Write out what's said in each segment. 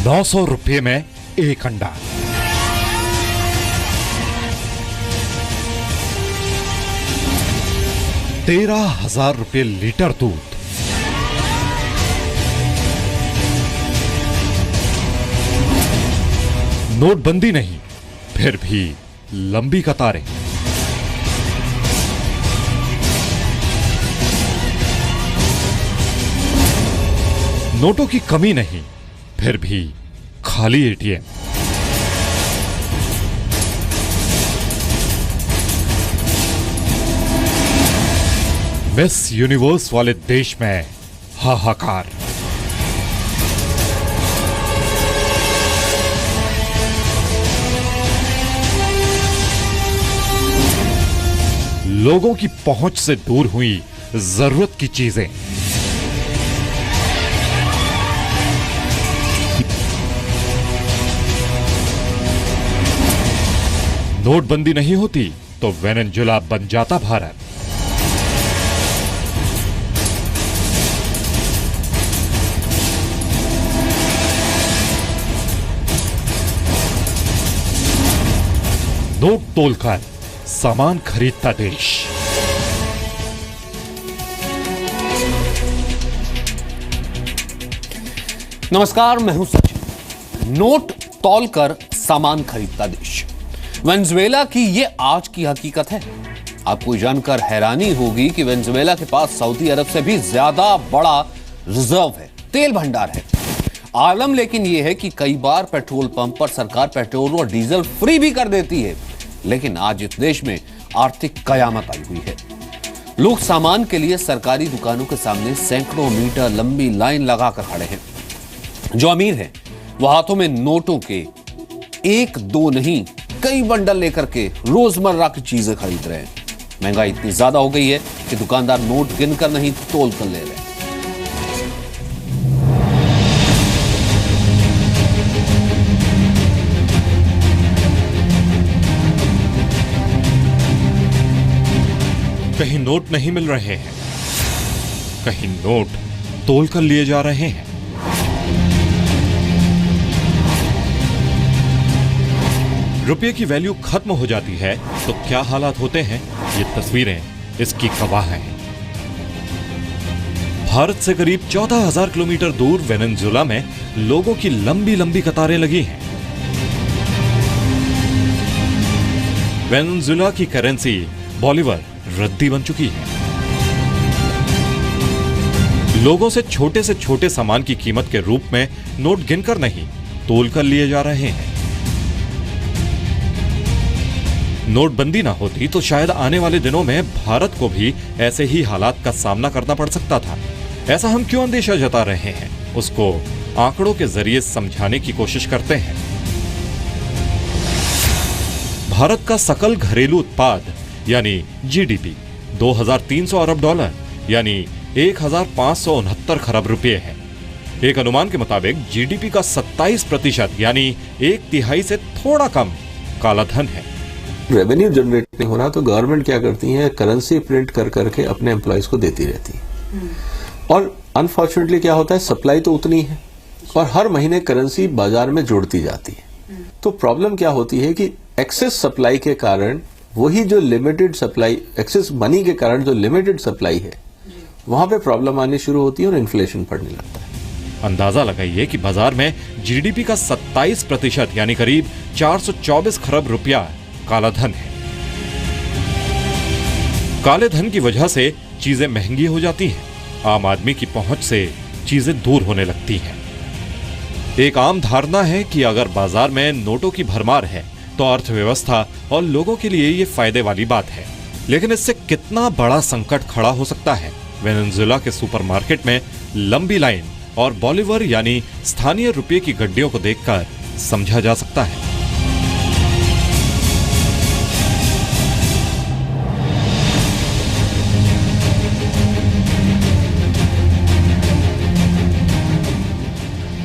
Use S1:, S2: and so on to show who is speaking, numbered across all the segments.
S1: 900 रुपये में एक अंडा। ₹13,000 लीटर दूध। नोटबंदी नहीं, फिर भी लंबी कतारें। नोटों की कमी नहीं, फिर भी खाली एटीएम। मिस यूनिवर्स वाले देश में हाहाकार। लोगों की पहुंच से दूर हुई जरूरत की चीजें। नोटबंदी नहीं होती तो वेनेजुएला बन जाता भारत। नोट तोलकर सामान खरीदता देश।
S2: नमस्कार, मैं हूं सचिन। नोट तौलकर सामान खरीदता देश, वेनेजुएला की ये आज की हकीकत है। आपको जानकर हैरानी होगी कि वेनेजुएला के पास सऊदी अरब से भी ज्यादा बड़ा रिजर्व है, तेल भंडार है। आलम लेकिन यह है कि कई बार पेट्रोल पंप पर सरकार पेट्रोल और डीजल फ्री भी कर देती है, लेकिन आज इस देश में आर्थिक कयामत आई हुई है। लोग सामान के लिए सरकारी दुकानों के सामने सैकड़ों मीटर लंबी लाइन लगाकर खड़े हैं। जो अमीर हैं वो हाथों में नोटों के एक दो नहीं कई बंडल लेकर के रोजमर्रा की चीजें खरीद रहे हैं। महंगाई इतनी ज्यादा हो गई है कि दुकानदार नोट गिनकर नहीं तोल कर ले रहे हैं।
S1: कहीं नोट नहीं मिल रहे हैं, कहीं नोट तोल कर लिए जा रहे हैं। रुपये की वैल्यू खत्म हो जाती है तो क्या हालात होते हैं, ये तस्वीरें इसकी गवाह हैं। भारत से करीब 14,000 किलोमीटर दूर वेनेजुएला में लोगों की लंबी लंबी कतारें लगी हैं। वेनेजुएला की करेंसी बोलिवर रद्दी बन चुकी है। लोगों से छोटे सामान की कीमत के रूप में नोट गिनकर नहीं तोल कर लिए जा रहे हैं। नोटबंदी ना होती तो शायद आने वाले दिनों में भारत को भी ऐसे ही हालात का सामना करना पड़ सकता था। ऐसा हम क्यों अंदेशा जता रहे हैं, उसको आंकड़ों के जरिए समझाने की कोशिश करते हैं। भारत का सकल घरेलू उत्पाद यानी जीडीपी 2,300 अरब डॉलर यानी 1,569 खरब रुपए है। एक अनुमान के मुताबिक जीडीपी का 27% यानी 1/3 से थोड़ा कम काला धन है।
S3: रेवेन्यू जनरेट नहीं हो रहा तो गवर्नमेंट क्या करती है, करेंसी प्रिंट कर करके अपने एम्प्लॉयज को देती रहती है। और अनफॉर्चुनेटली क्या होता है, सप्लाई तो उतनी है और हर महीने करेंसी बाजार में जोड़ती जाती है। तो प्रॉब्लम क्या होती है कि एक्सेस सप्लाई के कारण वही जो लिमिटेड सप्लाई, एक्सेस मनी के कारण जो लिमिटेड सप्लाई है, वहां पे प्रॉब्लम आनी शुरू होती है और इन्फ्लेशन बढ़ने लगता है।
S1: अंदाजा लगाइए कि बाजार में जीडीपी का 27% यानी करीब 424 खरब रुपया काला धन है। काले धन की वजह से चीजें महंगी हो जाती हैं, आम आदमी की पहुंच से चीजें दूर होने लगती हैं। एक आम धारणा है कि अगर बाजार में नोटों की भरमार है तो अर्थव्यवस्था और लोगों के लिए ये फायदे वाली बात है, लेकिन इससे कितना बड़ा संकट खड़ा हो सकता है, वेनेजुएला के सुपरमार्केट में लंबी लाइन और बोलिवर यानी स्थानीय रुपये की गड्डियों को देखकर समझा जा सकता है।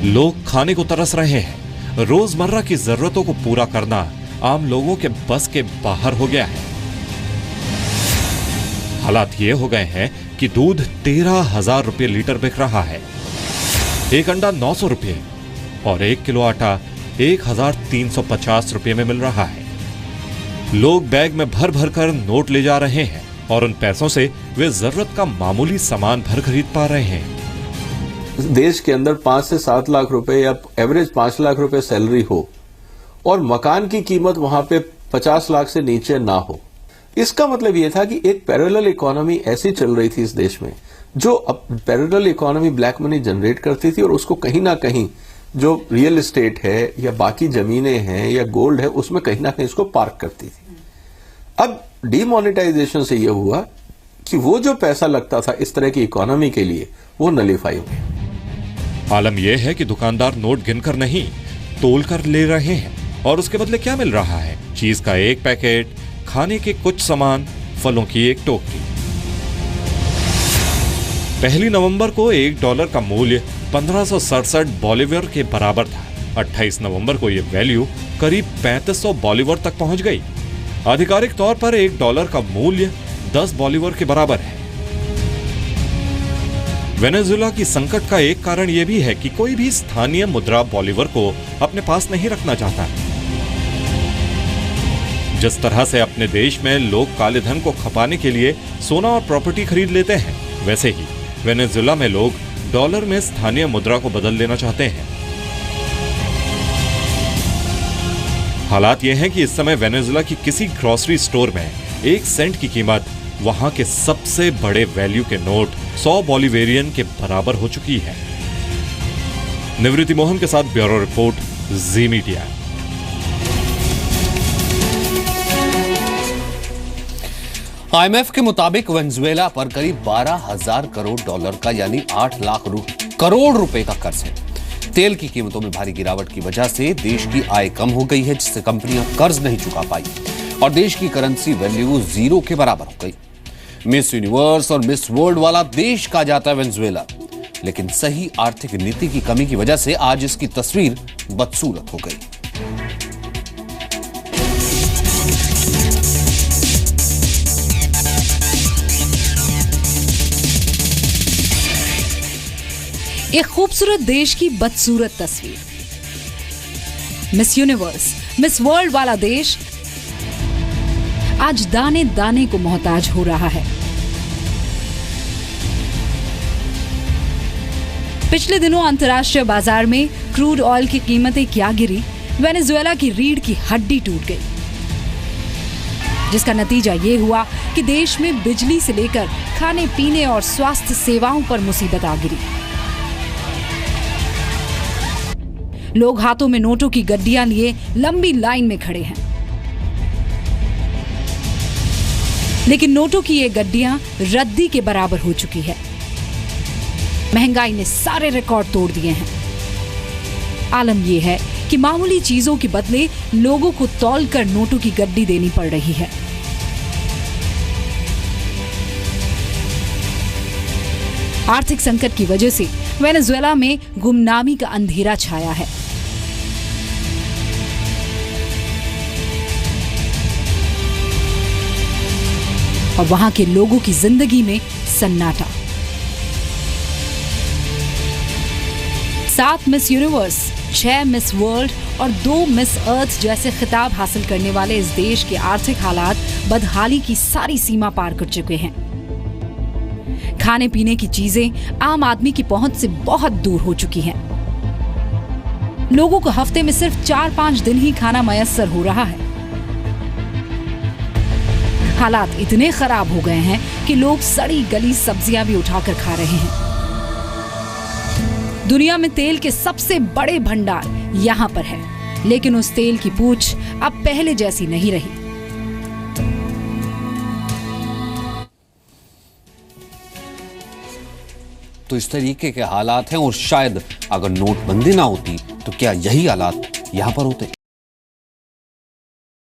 S1: लोग खाने को तरस रहे हैं। रोजमर्रा की जरूरतों को पूरा करना आम लोगों के बस के बाहर हो गया है। हालात ये हो गए हैं कि दूध 13,000 रुपये लीटर बिक रहा है। एक अंडा 900 रुपये, और 1 किलो आटा 1350 रुपये में मिल रहा है। लोग बैग में भर भर कर नोट ले जा रहे हैं और उन पैसों से वे जरूरत का मामूली सामान भर खरीद पा रहे हैं।
S3: देश के अंदर 5 से 7 लाख रुपए या एवरेज 5 लाख रुपए सैलरी हो और मकान की कीमत वहां पे 50 लाख से नीचे ना हो, इसका मतलब यह था कि एक पैरेलल इकोनॉमी ऐसी चल रही थी इस देश में, जो parallel economy black money generate करती थी और उसको कहीं ना कहीं जो रियल एस्टेट है या बाकी जमीनें हैं या गोल्ड है उसमें कहीं ना कहीं इसको पार्क करती थी। अब डीमोनेटाइजेशन से यह हुआ कि वो जो पैसा लगता था इस तरह की इकोनॉमी के लिए वो नलीफाई हो गया।
S1: आलम यह है कि दुकानदार नोट गिनकर नहीं तोल कर ले रहे हैं और उसके बदले क्या मिल रहा है? चीज का एक पैकेट, खाने के कुछ सामान, फलों की एक टोकरी। 1 नवंबर को $1 का मूल्य 1567 बॉलीवर के बराबर था। 28 नवंबर को यह वैल्यू करीब 3500 बॉलीवर तक पहुंच गई। आधिकारिक तौर पर $1 का मूल्य 10 बॉलीवर के बराबर है। वेनेजुएला की संकट का एक कारण यह भी है कि कोई भी स्थानीय मुद्रा बॉलीवर को अपने पास नहीं रखना चाहता। जिस तरह से अपने देश में लोग काले धन को खपाने के लिए सोना और प्रॉपर्टी खरीद लेते हैं, वैसे ही वेनेजुएला में लोग डॉलर में स्थानीय मुद्रा को बदल लेना चाहते हैं। हालात यह है कि इस समय वेनेजुएला की किसी ग्रोसरी स्टोर में 1 सेंट की कीमत वहां के सबसे बड़े वैल्यू के नोट 100 बॉलीवेरियन के बराबर हो चुकी है। निवृत्ति मोहन के साथ ब्यूरो रिपोर्ट, जी मीडिया।
S2: IMF के मुताबिक वेनेजुएला पर करीब 12,000 करोड़ डॉलर का यानी 8 लाख करोड़ रुपए का कर्ज है। तेल की कीमतों में भारी गिरावट की वजह से देश की आय कम हो गई है, जिससे कंपनियां कर्ज नहीं चुका पाई और देश की करेंसी वैल्यू 0 के बराबर हो गई। मिस यूनिवर्स और मिस वर्ल्ड वाला देश कहा जाता है वेनेजुएला, लेकिन सही आर्थिक नीति की कमी की वजह से आज इसकी तस्वीर बदसूरत हो गई।
S4: एक खूबसूरत देश की बदसूरत तस्वीर। मिस यूनिवर्स, मिस वर्ल्ड वाला देश आज दाने दाने को मोहताज हो रहा है। पिछले दिनों अंतर्राष्ट्रीय बाजार में क्रूड ऑयल की कीमतें क्या गिरी, वेनेजुएला की रीढ़ की हड्डी टूट गई, जिसका नतीजा ये हुआ कि देश में बिजली से लेकर खाने पीने और स्वास्थ्य सेवाओं पर मुसीबत आ गिरी। लोग हाथों में नोटों की गड्डियां लिए लंबी लाइन में खड़े हैं, लेकिन नोटों की ये गड्डियां रद्दी के बराबर हो चुकी है। महंगाई ने सारे रिकॉर्ड तोड़ दिए हैं। आलम यह है कि मामूली चीजों के बदले लोगों को तौल कर नोटों की गड्डी देनी पड़ रही है। आर्थिक संकट की वजह से वेनेजुएला में गुमनामी का अंधेरा छाया है। और वहां के लोगों की जिंदगी में सन्नाटा। 7 मिस यूनिवर्स, 6 मिस वर्ल्ड और 2 मिस अर्थ जैसे खिताब हासिल करने वाले इस देश के आर्थिक हालात बदहाली की सारी सीमा पार कर चुके हैं। खाने पीने की चीजें आम आदमी की पहुंच से बहुत दूर हो चुकी हैं। लोगों को हफ्ते में सिर्फ 4-5 दिन ही खाना मयस्सर हो रहा है। हालात इतने खराब हो गए हैं कि लोग सड़ी गली सब्जियां भी उठाकर खा रहे हैं। दुनिया में तेल के सबसे बड़े भंडार यहां पर है, लेकिन उस तेल की पूछ अब पहले जैसी नहीं रही।
S2: तो इस तरीके के हालात हैं और शायद अगर नोटबंदी ना होती तो क्या यही हालात यहां पर होते।